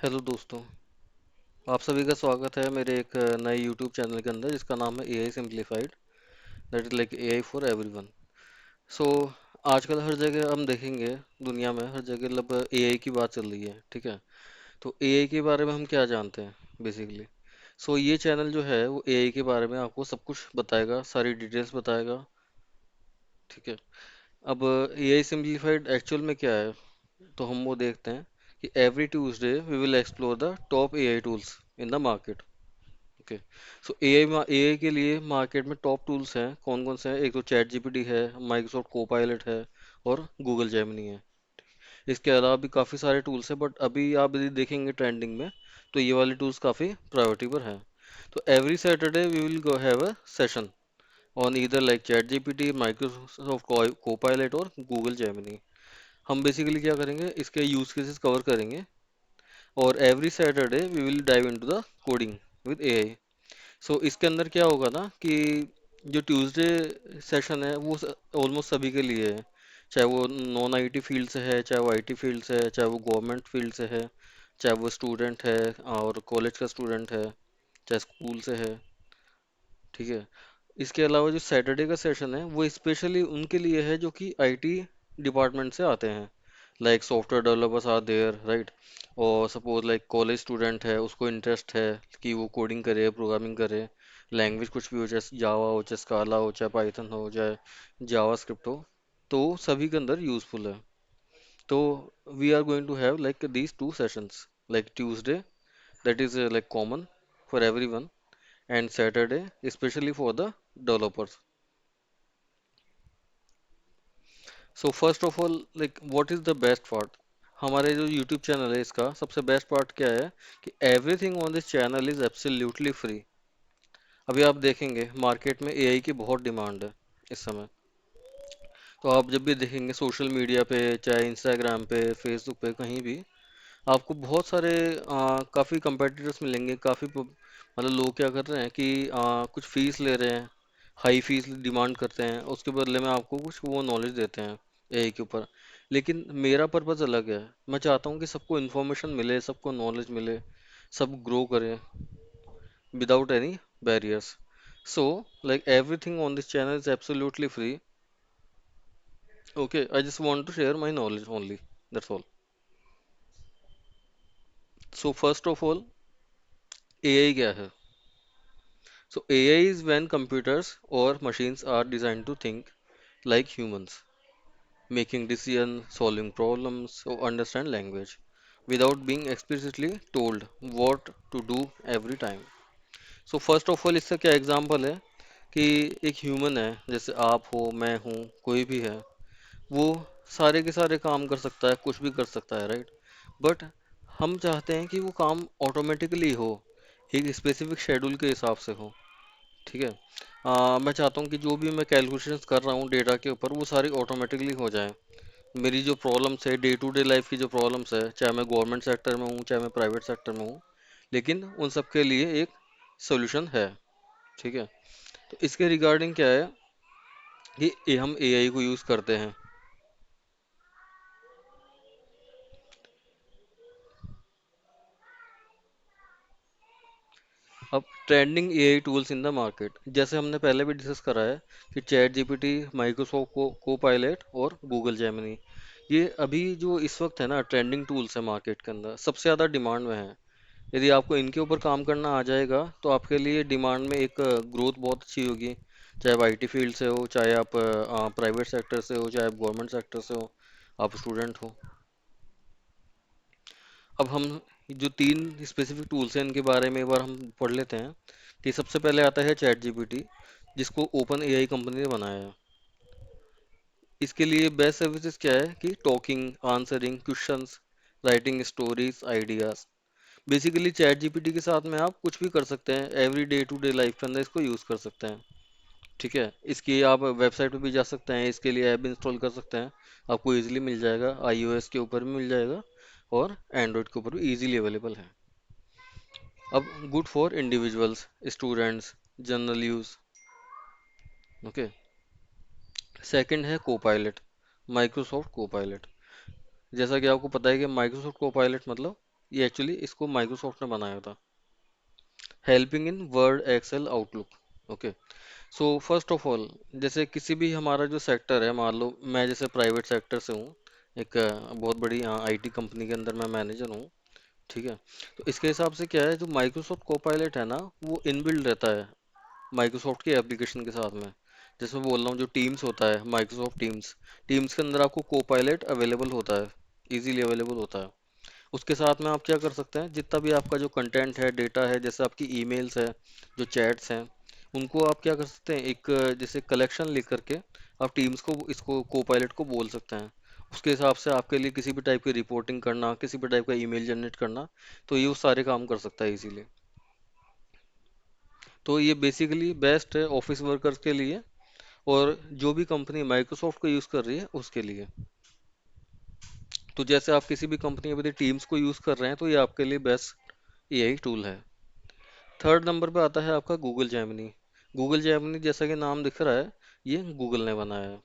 Hello दोस्तों। आप सभी का स्वागत है मेरे एक नए यूट्यूब चैनल के अंदर जिसका नाम है AI simplified, that is like AI for everyone. So आजकल हर जगह हम देखेंगे, दुनिया में हर जगह मतलब एआई की बात चल रही है, ठीक है। तो एआई के बारे में हम क्या जानते हैं बेसिकली। सो ये चैनल जो है वो एआई के बारे में आपको सब कुछ बताएगा, सारी डिटेल्स बताएगा, ठीक है। अब एआई सिंप्लीफाइड एक्चुअल में क्या है, तो हम वो देखते हैं कि every Tuesday we will explore the top AI tools in the market. Okay. So AI के लिए मार्केट में टॉप टूल्स हैं, कौन कौन से हैं? एक तो चैट जीपीटी है, माइक्रोसॉफ्ट कोपायलट है और गूगल जेमिनी है। इसके अलावा भी काफ़ी सारे टूल्स हैं, बट अभी आप यदि देखेंगे ट्रेंडिंग में तो ये वाले टूल्स काफ़ी प्रायोरिटी पर हैं। तो every Saturday we will go have a session on either like chat GPT, Microsoft Copilot और गूगल जेमिनी। हम बेसिकली क्या करेंगे, इसके यूज केसेस कवर करेंगे, और every Saturday we will dive into the coding with AI. So इसके अंदर क्या होगा ना कि जो ट्यूसडे सेशन है वो ऑलमोस्ट सभी के लिए है, चाहे वो नॉन आईटी फील्ड से है, चाहे वो आईटी फील्ड से है, चाहे वो गवर्नमेंट फील्ड से है, चाहे वो स्टूडेंट है और कॉलेज का स्टूडेंट है, चाहे स्कूल से है, ठीक है। इसके अलावा जो सैटरडे का सेशन है वो स्पेशली उनके लिए है जो कि आईटी डिपार्टमेंट से आते हैं, like software developers are there, right. और सपोज लाइक कॉलेज स्टूडेंट है, उसको इंटरेस्ट है कि वो कोडिंग करे, प्रोग्रामिंग करे, लैंग्वेज कुछ भी हो, चाहे जावा हो, चाहे स्काला हो, चाहे पाइथन हो, चाहे जावा स्क्रिप्ट हो, तो सभी के अंदर यूजफुल है। तो we are going to have like these two sessions, like Tuesday that is like common for everyone, and Saturday especially for the developers. So first of all, like what is the best part? हमारे जो YouTube channel है इसका सबसे best part क्या है कि everything on this channel is absolutely free. अभी आप देखेंगे मार्केट में एआई की बहुत डिमांड है इस समय। तो आप जब भी देखेंगे सोशल मीडिया पे, चाहे इंस्टाग्राम पे, फेसबुक पे, कहीं भी आपको बहुत सारे काफ़ी कंपेटिटर्स मिलेंगे, काफ़ी मतलब लोग क्या कर रहे हैं कि कुछ फीस ले रहे हैं, हाई फीस डिमांड करते हैं, उसके बदले में आपको कुछ वो नॉलेज देते हैं एआई के ऊपर। लेकिन मेरा पर्पज़ अलग है। मैं चाहता हूँ कि सबको इन्फॉर्मेशन मिले, सबको नॉलेज मिले, सब ग्रो करें without any barriers. So like everything on this channel is absolutely free. Okay, I just want to share my knowledge only, that's all. So first of all, AI क्या है? So AI is when computers or machines are designed to think like humans, making decisions, solving problems, or understand language without being explicitly told what to do every time. So first of all इसका क्या example है कि एक human है, जैसे आप हो, मैं हूँ, कोई भी है, वो सारे के सारे काम कर सकता है, कुछ भी कर सकता है, राइट। बट हम चाहते हैं कि वो काम ऑटोमेटिकली हो, एक स्पेसिफिक शेड्यूल के हिसाब से हो, ठीक है। मैं चाहता हूँ कि जो भी मैं कैलकुलेशंस कर रहा हूँ डेटा के ऊपर वो सारी ऑटोमेटिकली हो जाए। मेरी जो प्रॉब्लम्स है, डे टू डे लाइफ की जो प्रॉब्लम्स है, चाहे मैं गवर्नमेंट सेक्टर में हूँ, चाहे मैं प्राइवेट सेक्टर में हूँ, लेकिन उन सब के लिए एक सोल्यूशन है, ठीक है। तो इसके रिगार्डिंग क्या है कि हम एआई को यूज़ करते हैं। अब trending AI tools in the market, जैसे हमने पहले भी डिस्कस करा है कि चैट जीपीटी, माइक्रोसॉफ्ट को पायलट और गूगल जेमिनी, ये अभी जो इस वक्त है ना ट्रेंडिंग टूल्स है मार्केट के अंदर, सबसे ज़्यादा डिमांड में है। यदि आपको इनके ऊपर काम करना आ जाएगा तो आपके लिए डिमांड में एक ग्रोथ बहुत अच्छी होगी, चाहे आप आईटी फील्ड से हो, चाहे आप प्राइवेट सेक्टर से हो, चाहे आप गवर्नमेंट सेक्टर से हो, आप स्टूडेंट हो। अब हम जो तीन स्पेसिफिक टूल्स हैं इनके बारे में एक बार हम पढ़ लेते हैं। कि सबसे पहले आता है चैट जीपीटी, जिसको ओपन एआई कंपनी ने बनाया है। इसके लिए बेस्ट सर्विसेज क्या है कि talking, answering questions, writing stories, ideas. Basically chat GPT के साथ में आप कुछ भी कर सकते हैं, every day to day life के अंदर इसको यूज़ कर सकते हैं, ठीक है। इसकी आप वेबसाइट पे भी जा सकते हैं, इसके लिए ऐप इंस्टॉल कर सकते हैं, आपको इजीली मिल जाएगा, आईओएस के ऊपर भी मिल जाएगा और एंड्रॉयड के ऊपर भी इजीली अवेलेबल है। अब good for individuals, students, general use, okay. Second है कोपायलट, माइक्रोसॉफ्ट कोपायलट। जैसा कि आपको पता है कि माइक्रोसॉफ्ट कोपायलट मतलब ये एक्चुअली इसको माइक्रोसॉफ्ट ने बनाया था, helping in Word, Excel, Outlook. Okay. So first of all, जैसे किसी भी हमारा जो सेक्टर है, मान लो मैं जैसे प्राइवेट सेक्टर से हूँ, एक बहुत बड़ी आईटी कंपनी के अंदर मैं मैनेजर हूँ। ठीक है। तो इसके हिसाब से क्या है, जो माइक्रोसॉफ्ट कोपायलट है ना, वो इनबिल्ड रहता है माइक्रोसॉफ्ट के एप्लीकेशन के साथ में। जैसे मैं बोल रहा हूँ, जो टीम्स होता है, माइक्रोसॉफ्ट टीम्स, टीम्स के अंदर आपको कोपायलट अवेलेबल होता है, इजीली अवेलेबल होता है। उसके साथ में आप क्या कर सकते हैं, जितना भी आपका जो कंटेंट है, डेटा है, जैसे आपकी ईमेल्स है, जो चैट्स हैं, उनको आप क्या कर सकते हैं, एक जैसे कलेक्शन लिख करके आप टीम्स को, इसको कोपायलट को बोल सकते हैं। उसके हिसाब से आपके लिए किसी भी टाइप की रिपोर्टिंग करना, किसी भी टाइप का ईमेल जनरेट करना, तो ये वो सारे काम कर सकता है इजीली। तो ये बेसिकली बेस्ट है ऑफिस वर्कर्स के लिए, और जो भी कंपनी माइक्रोसॉफ्ट को यूज़ कर रही है उसके लिए। तो जैसे आप किसी भी कंपनी में टीम्स को यूज़ कर रहे हैं, तो ये आपके लिए बेस्ट एआई टूल है। थर्ड नंबर पे आता है आपका गूगल जेमिनी। गूगल जेमिनी जैसा कि नाम दिख रहा है, ये गूगल ने बनाया है।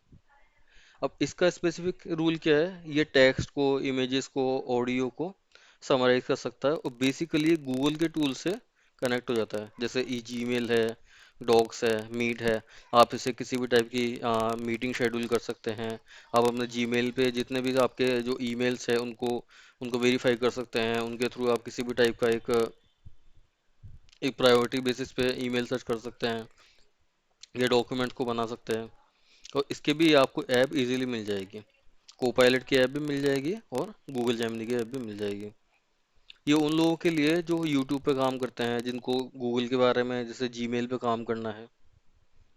अब इसका स्पेसिफिक रूल क्या है, ये टेक्स्ट को, इमेजेस को, ऑडियो को समराइज कर सकता है, और बेसिकली गूगल के टूल से कनेक्ट हो जाता है। जैसे ई जीमेल है, डॉक्स है, मीट है। आप इसे किसी भी टाइप की मीटिंग शेड्यूल कर सकते हैं। आप अपने जीमेल पे जितने भी आपके जो ईमेल्स है, उनको उनको वेरीफाई कर सकते हैं। उनके थ्रू आप किसी भी टाइप का एक प्रायोरिटी बेसिस पे ईमेल सर्च कर सकते हैं, या डॉक्यूमेंट को बना सकते हैं। और इसके भी आपको ऐप इजीली मिल जाएगी, कोपायलट की ऐप भी मिल जाएगी, और गूगल जेमिनी की ऐप भी मिल जाएगी। ये उन लोगों के लिए जो यूट्यूब पे काम करते हैं, जिनको गूगल के बारे में जैसे जीमेल पे काम करना है।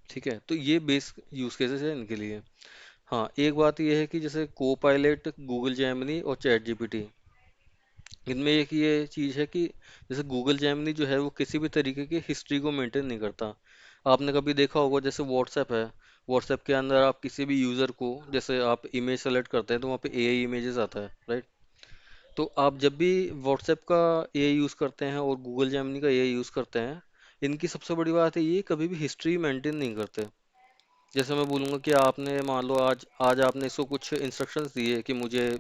ठीक है, तो ये बेस यूज केसेस है इनके लिए। हाँ, एक बात ये है कि जैसे कोपायलट, गूगल जेमिनी और चैट जीपीटी, इनमें एक ये चीज़ है कि जैसे गूगल जेमिनी जो है, वो किसी भी तरीके की हिस्ट्री को मेंटेन नहीं करता। आपने कभी देखा होगा, जैसे व्हाट्सएप है, व्हाट्सएप के अंदर आप किसी भी यूज़र को, जैसे आप इमेज सेलेक्ट करते हैं, तो वहाँ पे एआई इमेजेस आता है, राइट। तो आप जब भी व्हाट्सएप का एआई यूज़ करते हैं और गूगल जेमिनी का एआई यूज़ करते हैं, इनकी सबसे बड़ी बात है, ये कभी भी हिस्ट्री मेंटेन नहीं करते। जैसे मैं बोलूँगा कि आपने मान लो आज आज आपने इसको कुछ इंस्ट्रक्शंस दिए कि मुझे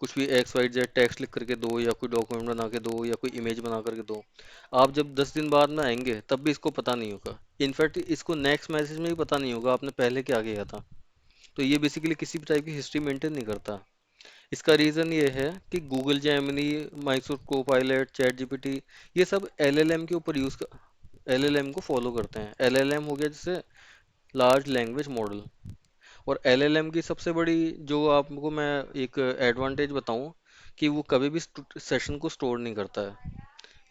कुछ भी एक्स वाई जेड टेक्स्ट लिख करके दो, या कोई डॉक्यूमेंट बना के दो, या कोई इमेज बना करके दो। आप जब 10 दिन बाद में आएंगे, तब भी इसको पता नहीं होगा। इनफैक्ट इसको नेक्स्ट मैसेज में भी पता नहीं होगा आपने पहले क्या किया था। तो ये बेसिकली किसी भी टाइप की हिस्ट्री मेंटेन नहीं करता। इसका रीज़न ये है कि Google Gemini, Microsoft Copilot, chat GPT, ये सब एलएलएम के ऊपर एलएलएम को फॉलो करते हैं। एलएलएम हो गया जैसे लार्ज लैंग्वेज मॉडल। और एलएलएम की सबसे बड़ी, जो आपको मैं एक एडवांटेज बताऊं, कि वो कभी भी सेशन को स्टोर नहीं करता है।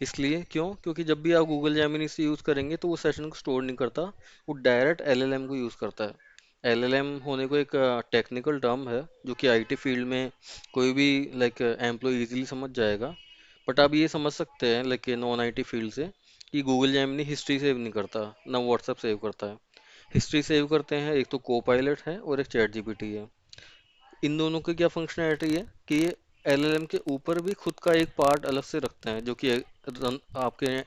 इसलिए क्यों, क्योंकि जब भी आप गूगल जेमिनी से यूज़ करेंगे, तो वो सेशन को स्टोर नहीं करता, वो डायरेक्ट एलएलएम को यूज़ करता है। एलएलएम होने को एक टेक्निकल टर्म है, जो कि आईटी फील्ड में कोई भी लाइक एम्प्लॉय इजीली समझ जाएगा। बट आप ये समझ सकते हैं, लाइक नॉन आईटी फील्ड से, कि गूगल जेमिनी हिस्ट्री सेव नहीं करता, ना व्हाट्सएप सेव करता है। हिस्ट्री सेव करते हैं एक तो कोपायलट है, और एक चैट जीपीटी है। इन दोनों की क्या फंक्शनैलिटी है, कि ये एलएलएम के ऊपर भी खुद का एक पार्ट अलग से रखते हैं, जो कि आपके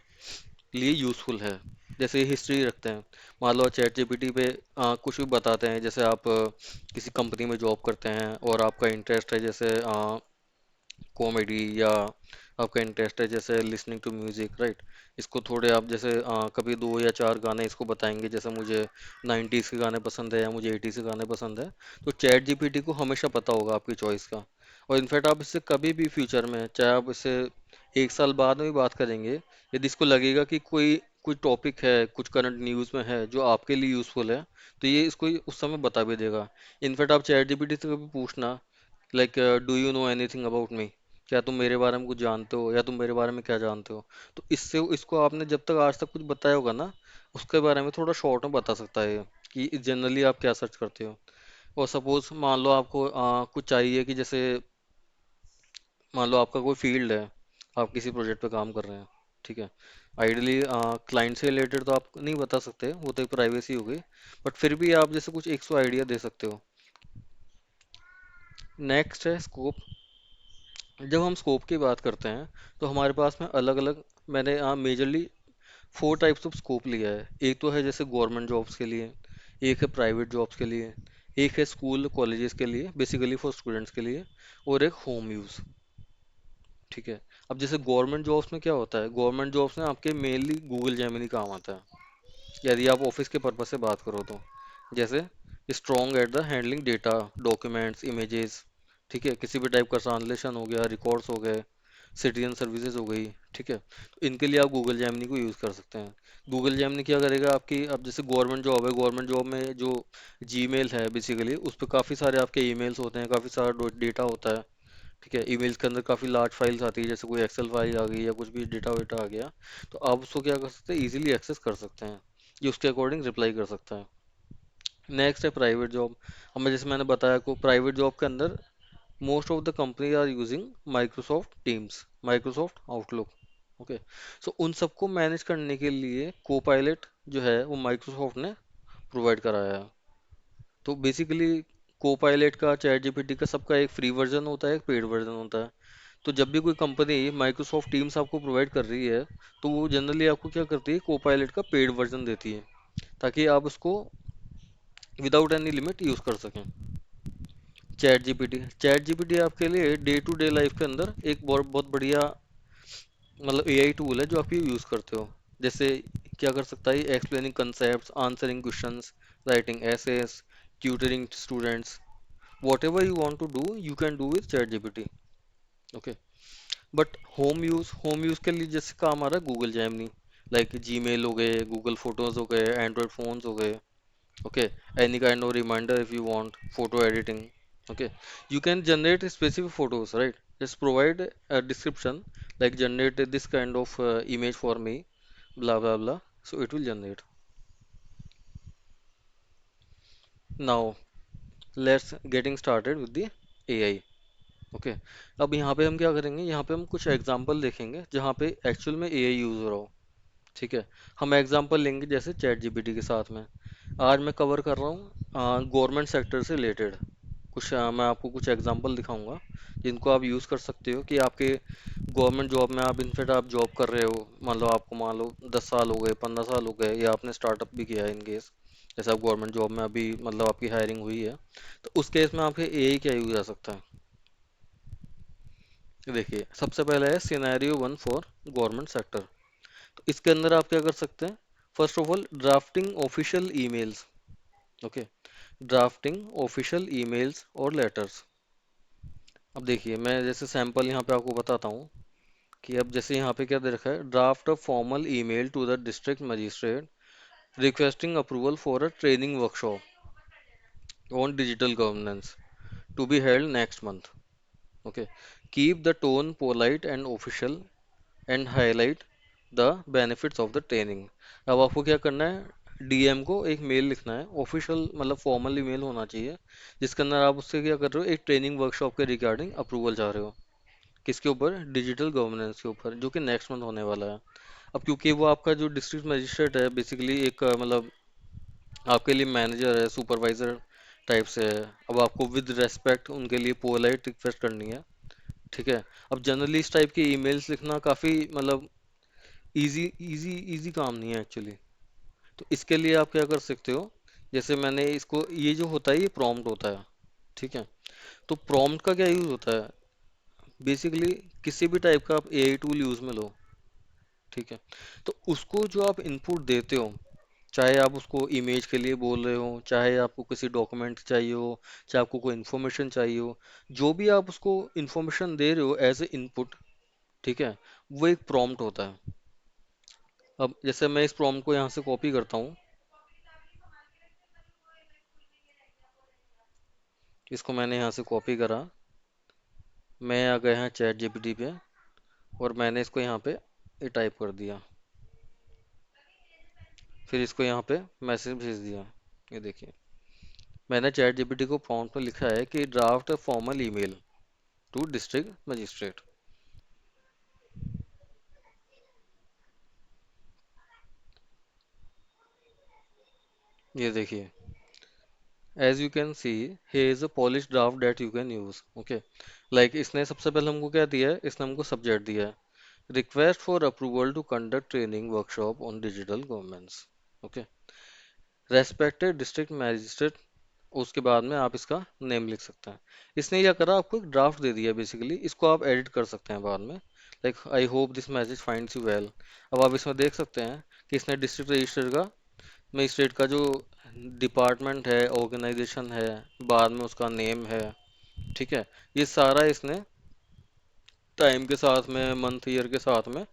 लिए यूज़फुल है। जैसे हिस्ट्री रखते हैं, मान लो चैट जीपीटी पे कुछ भी बताते हैं, जैसे आप किसी कंपनी में जॉब करते हैं, और आपका इंटरेस्ट है जैसे कॉमेडी, या आपका इंटरेस्ट है जैसे लिसनिंग टू म्यूजिक, राइट। इसको थोड़े आप जैसे कभी 2 या 4 गाने इसको बताएंगे, जैसे मुझे 90s के गाने पसंद है, या मुझे 80s के गाने पसंद है। तो चैट जीपीटी को हमेशा पता होगा आपकी चॉइस का। और इनफैक्ट आप इससे कभी भी फ्यूचर में, चाहे आप इससे 1 साल बाद में भी बात करेंगे, यदि इसको लगेगा कि कोई कोई टॉपिक है, कुछ करंट न्यूज़ में है जो आपके लिए यूज़फुल है, तो ये इसको उस समय बता भी देगा। इनफैक्ट आप चैट जीपीटी से कभी पूछना, like do you know anything about me, क्या तुम मेरे बारे में कुछ जानते हो, या तुम मेरे बारे में क्या जानते हो। तो इससे इसको आपने जब तक आज तक कुछ बताया होगा ना, उसके बारे में थोड़ा शॉर्ट में बता सकता है ये, कि जनरली आप क्या सर्च करते हो। और सपोज मान लो आपको कुछ चाहिए, कि जैसे मान लो आपका कोई फील्ड है, आप किसी प्रोजेक्ट पे काम कर रहे हैं। ठीक है। आइडियली क्लाइंट से रिलेटेड तो आप नहीं बता सकते, वो तो एक प्राइवेसी हो गई। बट फिर भी आप जैसे कुछ 100 आइडिया दे सकते हो। नेक्स्ट है स्कोप। जब हम स्कोप की बात करते हैं, तो हमारे पास में अलग अलग, मैंने मेजरली 4 टाइप्स ऑफ स्कोप लिया है। एक तो है जैसे गवर्नमेंट जॉब्स के लिए, एक है प्राइवेट जॉब्स के लिए, एक है स्कूल कॉलेजेस के लिए, बेसिकली फॉर स्टूडेंट्स के लिए, और एक होम यूज़। ठीक है। अब जैसे गवर्नमेंट जॉब्स में क्या होता है, गवर्नमेंट जॉब्स में आपके मेनली गूगल जेमिनी काम आता है, यदि आप ऑफिस के पर्पज से बात करो तो। जैसे strong at the handling data, documents, images, ठीक है, किसी भी टाइप का ट्रांसलेशन हो गया, रिकॉर्ड्स हो गए, सिटीजन सर्विसेज हो गई, ठीक है, तो इनके लिए आप गूगल जेमिनी को यूज़ कर सकते हैं। गूगल जेमिनी क्या करेगा आपकी, अब जैसे गवर्नमेंट जॉब है, गवर्नमेंट जॉब में जो जीमेल है बेसिकली उस पर काफ़ी सारे आपके ईमेल्स होते हैं, काफ़ी सारा डेटा होता है, ठीक है, ईमेल्स के अंदर काफ़ी लार्ज फाइल्स आती है, जैसे कोई एक्सेल फाइल आ गई या कुछ भी डेटा वेटा आ गया, तो आप उसको क्या कर सकते हैं, इजीली एक्सेस कर सकते हैं, ये उसके अकॉर्डिंग रिप्लाई कर सकता है। नेक्स्ट है प्राइवेट जॉब। अब मैं जैसे मैंने बताया को प्राइवेट जॉब के अंदर most of the company are using Microsoft Teams, Microsoft Outlook, okay. So उन सबको मैनेज करने के लिए कोपायलट जो है वो माइक्रोसॉफ्ट ने प्रोवाइड कराया है। तो बेसिकली कोपायलट का, चैट जीपीटी का, सबका एक फ्री वर्जन होता है, एक पेड वर्जन होता है। तो जब भी कोई कंपनी माइक्रोसॉफ्ट टीम्स आपको प्रोवाइड कर रही है, तो वो जनरली आपको क्या करती है, कोपायलट का पेड वर्जन देती है, ताकि आप उसको विदाउट एनी लिमिट यूज कर सकें। चैट जीपीटी आपके लिए डे टू डे लाइफ के अंदर एक बहुत बहुत बढ़िया मतलब एआई टूल है जो आप यूज करते हो। जैसे क्या कर सकता है, explaining concept, answering questions, writing essays, tutoring students, whatever you want to do you can do with chat GPT, okay. But home use के लिए जैसे काम आ रहा है गूगल जेमिनी, लाइक जीमेल हो गए, गूगल फोटोज हो गए, एंड्रॉयड फोन्स हो गए, okay, any kind of reminder if you want, photo editing, okay, you can generate specific photos, right? Just provide a description like generate this kind of image for me, blah blah blah, so it will generate. Now let's getting started with the AI, okay। अब यहाँ पे हम क्या करेंगे, यहाँ पे हम कुछ एग्जांपल देखेंगे जहाँ पे एक्चुअल में एआई यूज हो रहा हो, ठीक है। हम एग्जांपल लेंगे जैसे चैट जीपीटी के साथ में। आज मैं कवर कर रहा हूँ गवर्नमेंट सेक्टर से रिलेटेड कुछ, मैं आपको कुछ एग्जांपल दिखाऊंगा जिनको आप यूज़ कर सकते हो कि आपके गवर्नमेंट जॉब में आप इनफेक्ट आप जॉब कर रहे हो, मान लो आपको मान लो 10 साल हो गए, 15 साल हो गए, या आपने स्टार्टअप भी किया है इन केस, जैसे आप गवर्नमेंट जॉब में अभी मतलब आपकी हायरिंग हुई है, तो उस केस में आपके एआई क्या यूज आ सकता है। देखिए सबसे पहला है scenario one for government sector. तो इसके अंदर आप क्या कर सकते हैं, first of all drafting official emails, okay, drafting official emails और लेटर्स। अब देखिए मैं जैसे सैंपल यहाँ पे आपको बताता हूँ कि अब जैसे यहाँ पे क्या दे रखा है, draft a formal email to the district magistrate requesting approval for a training workshop on digital governance to be held next month, okay. Keep the tone polite and official and highlight the benefits of the training. अब आपको क्या करना है, DM को एक mail लिखना है, official मतलब फॉर्मल ईमेल होना चाहिए, जिसके अंदर आप उससे क्या कर रहे हो, एक ट्रेनिंग वर्कशॉप के रिगार्डिंग अप्रूवल चाह रहे हो, किसके ऊपर, डिजिटल गवर्नेंस के ऊपर, जो कि नेक्स्ट मंथ होने वाला है। अब क्योंकि वो आपका जो डिस्ट्रिक्ट मजिस्ट्रेट है बेसिकली एक मतलब आपके लिए मैनेजर है, सुपरवाइजर टाइप से है, अब आपको विद रेस्पेक्ट उनके लिए पोलाइट रिक्वेस्ट करनी है, ठीक है। अब जनरली इस टाइप के ईमेल्स लिखना काफ़ी मतलब इजी इजी इजी काम नहीं है एक्चुअली। तो इसके लिए आप क्या कर सकते हो, जैसे मैंने इसको, ये जो होता है ये प्रॉम्प्ट होता है, ठीक है। तो प्रॉम्प्ट का क्या यूज़ होता है, बेसिकली किसी भी टाइप का आप एआई टूल यूज़ में लो, ठीक है। तो उसको जो आप इनपुट देते हो, चाहे आप उसको इमेज के लिए बोल रहे हो, चाहे आपको किसी डॉक्यूमेंट चाहिए हो, चाहे आपको कोई इन्फॉर्मेशन चाहिए हो, जो भी आप उसको इन्फॉर्मेशन दे रहे हो एज ए इनपुट, ठीक है, वो एक प्रॉम्प्ट होता है। अब जैसे मैं इस प्रॉम्प्ट को यहाँ से कॉपी करता हूँ, इसको मैंने यहाँ से कॉपी करा, मैं आ गया यहाँ चैट जीपीटी पे, और मैंने इसको यहाँ पे ये टाइप कर दिया, फिर इसको यहाँ पे मैसेज भेज दिया। ये देखिए मैंने चैट जीपीटी को प्रॉम्प्ट में लिखा है कि draft a formal email to district magistrate. ये देखिए as you can see here is a polish draft that you can use, okay. Like इसने सबसे पहले हमको क्या दिया है, इसने हमको सब्जेक्ट दिया है request for approval to conduct training workshop on digital governance, okay, respected district magistrate, उसके बाद में आप इसका नेम लिख सकते हैं। इसने क्या करा, आपको एक ड्राफ्ट दे दिया बेसिकली, इसको आप एडिट कर सकते हैं बाद में, like I hope this message finds you well. अब आप इसमें देख सकते हैं कि इसने डिस्ट्रिक्ट रजिस्टर का, मजिस्ट्रेट का जो डिपार्टमेंट है, ऑर्गेनाइजेशन है, बाद में उसका नेम है, ठीक है, ये सारा इसने टाइम के साथ में, मंथ ईयर के साथ में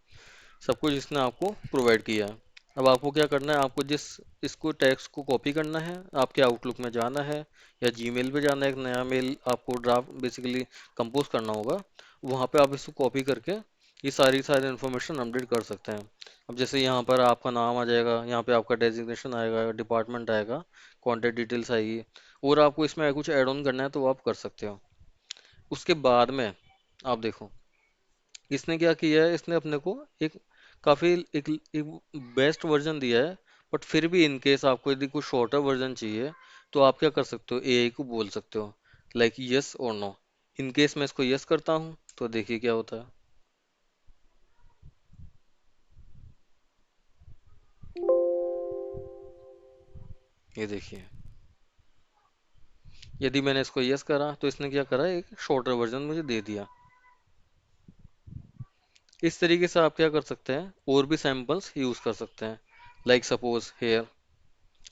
सब कुछ इसने आपको प्रोवाइड किया है। अब आपको क्या करना है, आपको जिस इसको टेक्स्ट को कॉपी करना है, आपके आउटलुक में जाना है या जीमेल पे जाना है, एक नया मेल आपको ड्राफ्ट बेसिकली कंपोज करना होगा, वहाँ पे आप इसको कॉपी करके ये सारी सारी इन्फॉर्मेशन अपडेट कर सकते हैं। अब जैसे यहाँ पर आपका नाम आ जाएगा, यहाँ पे आपका डेजिग्नेशन आएगा, डिपार्टमेंट आएगा, कॉन्टेक्ट डिटेल्स आएगी, और आपको इसमें कुछ ऐड ऑन करना है तो आप कर सकते हो। उसके बाद में आप देखो इसने क्या किया है, इसने अपने को एक काफी एक बेस्ट वर्जन दिया है। बट फिर भी इन केस आपको यदि कोई शॉर्टर वर्जन चाहिए तो आप क्या कर सकते हो, एआई को बोल सकते हो लाइक यस और नो। इन केस मैं इसको यस करता हूँ तो देखिए क्या होता है। ये देखिए, यदि मैंने इसको यस करा तो इसने क्या करा, एक शॉर्टर वर्जन मुझे दे दिया। इस तरीके से आप क्या कर सकते हैं, और भी सैम्पल्स यूज कर सकते हैं। Like suppose here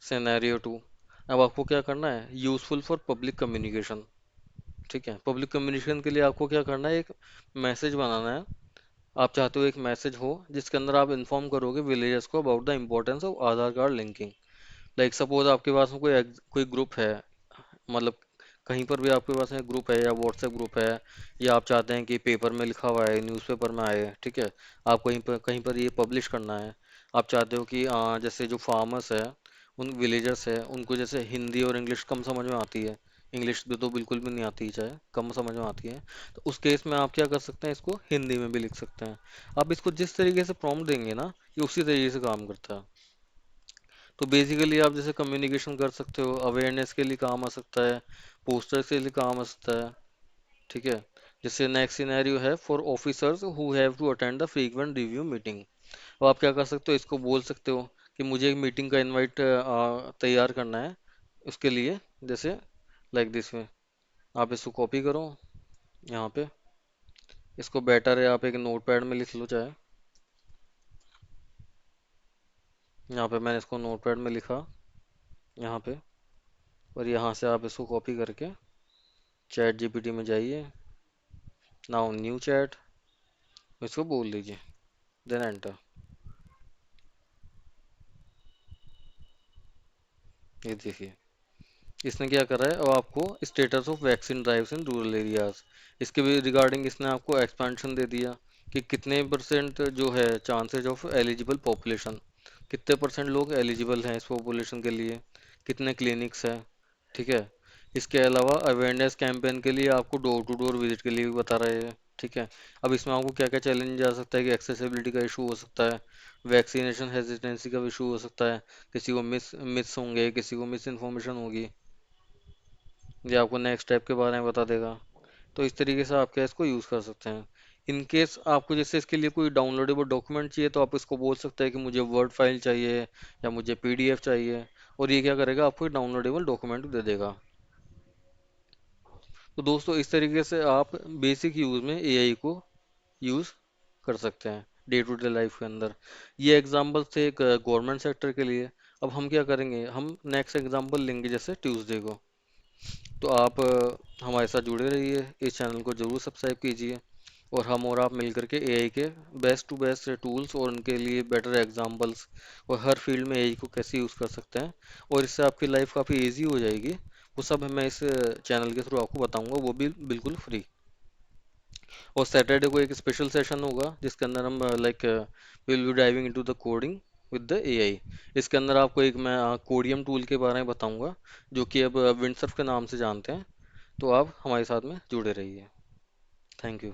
scenario two. अब आपको क्या करना है, यूजफुल फॉर पब्लिक कम्युनिकेशन। ठीक है, पब्लिक कम्युनिकेशन के लिए आपको क्या करना है, एक मैसेज बनाना है। आप चाहते हो एक मैसेज हो जिसके अंदर आप इन्फॉर्म करोगे विलेजर्स को about the importance of Aadhaar card linking. Like suppose आपके पास में कोई ग्रुप है, मतलब कहीं पर भी आपके पास में ग्रुप है या व्हाट्सएप ग्रुप है, या आप चाहते हैं कि पेपर में लिखा हुआ है, न्यूज़पेपर में आए, ठीक है, आप कहीं पर ये पब्लिश करना है। आप चाहते हो कि जैसे जो फार्मर्स है, उन विलेजर्स है, उनको जैसे हिंदी और इंग्लिश कम समझ में आती है, इंग्लिश भी तो बिल्कुल भी नहीं आती, चाहे कम समझ में आती है, तो उस केस में आप क्या कर सकते हैं, इसको हिंदी में भी लिख सकते हैं। आप इसको जिस तरीके से प्रॉम्प्ट देंगे ना, ये उसी तरीके से काम करता है। तो बेसिकली आप जैसे कम्युनिकेशन कर सकते हो, अवेयरनेस के लिए काम आ सकता है, पोस्टर के लिए काम आ सकता है, ठीक है। जैसे नेक्स्ट सिनेरियो है for officers who have to attend the frequent review meeting. तो आप क्या कर सकते हो, इसको बोल सकते हो कि मुझे एक मीटिंग का इनवाइट तैयार करना है, उसके लिए जैसे लाइक दिस में आप इसको कॉपी करो यहाँ पे। इसको बेटर है आप एक नोटपैड में लिख लो चाहे। यहाँ पे मैंने इसको नोटपैड में लिखा, यहाँ पे, और यहाँ से आप इसको कॉपी करके चैट जीपीटी में जाइए, नाउ न्यू चैट, इसको बोल दीजिए, देन एंटर। ये देखिए, इसने क्या करा है, अब आपको status of vaccine drives in rural areas, इसके भी रिगार्डिंग इसने आपको एक्सपेंशन दे दिया कि कितने परसेंट जो है चांसेज ऑफ एलिजिबल पॉपुलेशन, कितने परसेंट लोग एलिजिबल हैं इस पॉपुलेशन के लिए, कितने क्लिनिक्स हैं, ठीक है। इसके अलावा अवेयरनेस कैंपेन के लिए आपको डोर टू डोर विजिट के लिए भी बता रहे हैं, ठीक है। अब इसमें आपको क्या क्या चैलेंज आ सकता है कि एक्सेसिबिलिटी का इशू हो सकता है, वैक्सीनेशन हेजिटेंसी का इशू हो सकता है, किसी को मिस होंगे, किसी को मिस इन्फॉर्मेशन होगी, ये आपको नेक्स्ट स्टेप के बारे में बता देगा। तो इस तरीके से आप क्या इसको यूज़ कर सकते हैं। इन केस आपको जैसे इसके लिए कोई डाउनलोडेबल डॉक्यूमेंट चाहिए तो आप इसको बोल सकते हैं कि मुझे वर्ड फाइल चाहिए या मुझे पीडीएफ चाहिए, और ये क्या करेगा, आपको डाउनलोडेबल डॉक्यूमेंट दे देगा। तो दोस्तों इस तरीके से आप बेसिक यूज़ में एआई को यूज़ कर सकते हैं डे टू डे लाइफ के अंदर। ये एग्जांपल थे एक गवर्नमेंट सेक्टर के लिए। अब हम क्या करेंगे, हम नेक्स्ट एग्जांपल लेंगे जैसे ट्यूसडे को। तो आप हमारे साथ जुड़े रहिए, इस चैनल को जरूर सब्सक्राइब कीजिए, और हम और आप मिलकर के एआई के बेस्ट टू बेस्ट टूल्स और उनके लिए बेटर एग्जांपल्स और हर फील्ड में एआई को कैसे यूज़ कर सकते हैं और इससे आपकी लाइफ काफ़ी इजी हो जाएगी, वो सब मैं इस चैनल के थ्रू आपको बताऊंगा, वो भी बिल्कुल फ्री। और सैटरडे को एक स्पेशल सेशन होगा जिसके अंदर हम like will be diving into the coding with the AI. इसके अंदर आपको एक मैं कोडियम टूल के बारे में बताऊंगा, जो कि अब विंडसर्फ के नाम से जानते हैं। तो आप हमारे साथ में जुड़े रहिए। Thank you.